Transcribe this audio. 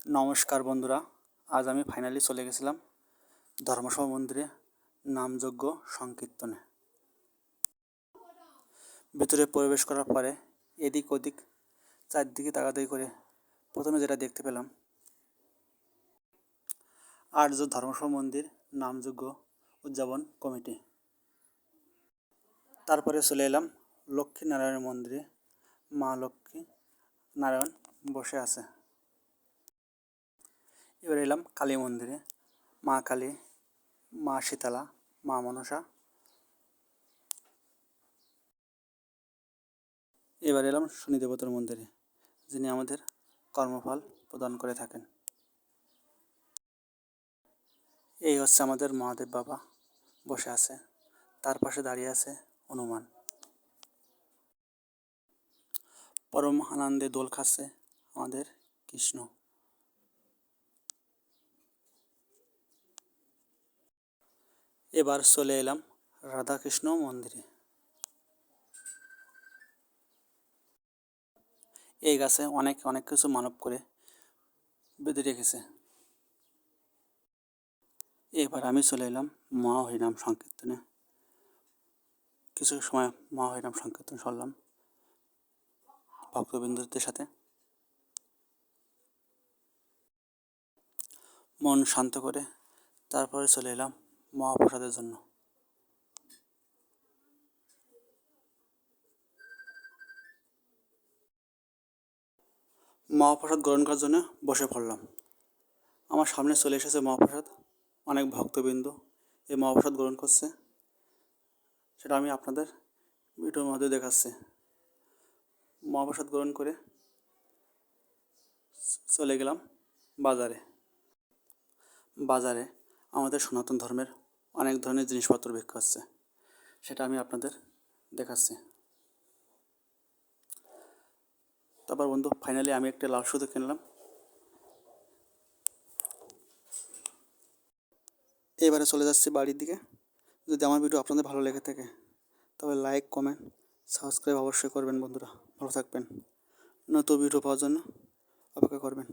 নমস্কার বন্ধুরা, আজ আমি ফাইনালি চলে গেছিলাম ধর্মসভা মন্দিরে নামযজ্ঞ সংকীর্তনে। ভিতরে প্রবেশ করার পরে এদিক ওদিক চারদিকে তাকাতাকি করে প্রথমে যেটা দেখতে পেলাম, আর্য ধর্মসভা মন্দির নামযজ্ঞ উদযাপন কমিটি। তারপরে চলে এলাম লক্ষ্মী নারায়ণ মন্দিরে, মা লক্ষ্মী নারায়ণ বসে আছে। এবার এলাম কালী মন্দিরে, মা কালী, মা শীতলা, মা মনসা। এবার এলাম শনি দেবতার মন্দিরে, যিনি আমাদের কর্মফল প্রদান করে থাকেন। এই হচ্ছে আমাদের মহাদেব বাবা বসে আছে, তার পাশে দাঁড়িয়ে আছে হনুমান। পরম আনন্দে দোল খাচ্ছে আমাদের কৃষ্ণ। এবার চলে এলাম রাধাকৃষ্ণ মন্দিরে। এই গাছে অনেক কিছু মানব করে বেঁধে রেখেছে। এবার আমি চলে এলাম মহা হরিনাম সংকীর্তনে। কিছু সময় মহা হরিনাম সংকীর্তন শুনলাম ভক্তবৃন্দদের সাথে। মন শান্ত করে তারপরে চলে এলাম মহাপ্রসাদের জন্য। মহাপ্রসাদ গ্রহণ করার জন্য বসে পড়লাম। আমার সামনে চলে এসেছে মহাপ্রসাদ, অনেক ভক্তবৃন্দ এই মহাপ্রসাদ গ্রহণ করছে, সেটা আমি আপনাদের ভিডিওর মধ্যে দেখাচ্ছি। মহাপ্রসাদ গ্রহণ করে চলে গেলাম বাজারে আমাদের সনাতন ধর্মের অনেক ধরনের জিনিসপত্র বিক্রি হচ্ছে, সেটা আমি আপনাদের দেখাচ্ছি। তারপর বন্ধু ফাইনালি আমি একটা লাউ সুতো কিনলাম। এবারে চলে যাচ্ছি বাড়ির দিকে। যদি আমার ভিডিও আপনাদের ভালো লেগে থাকে তবে লাইক, কমেন্ট, সাবস্ক্রাইব অবশ্যই করবেন বন্ধুরা। ভালো থাকবেন, নতুন ভিডিও পাওয়ার জন্য অপেক্ষা করবেন।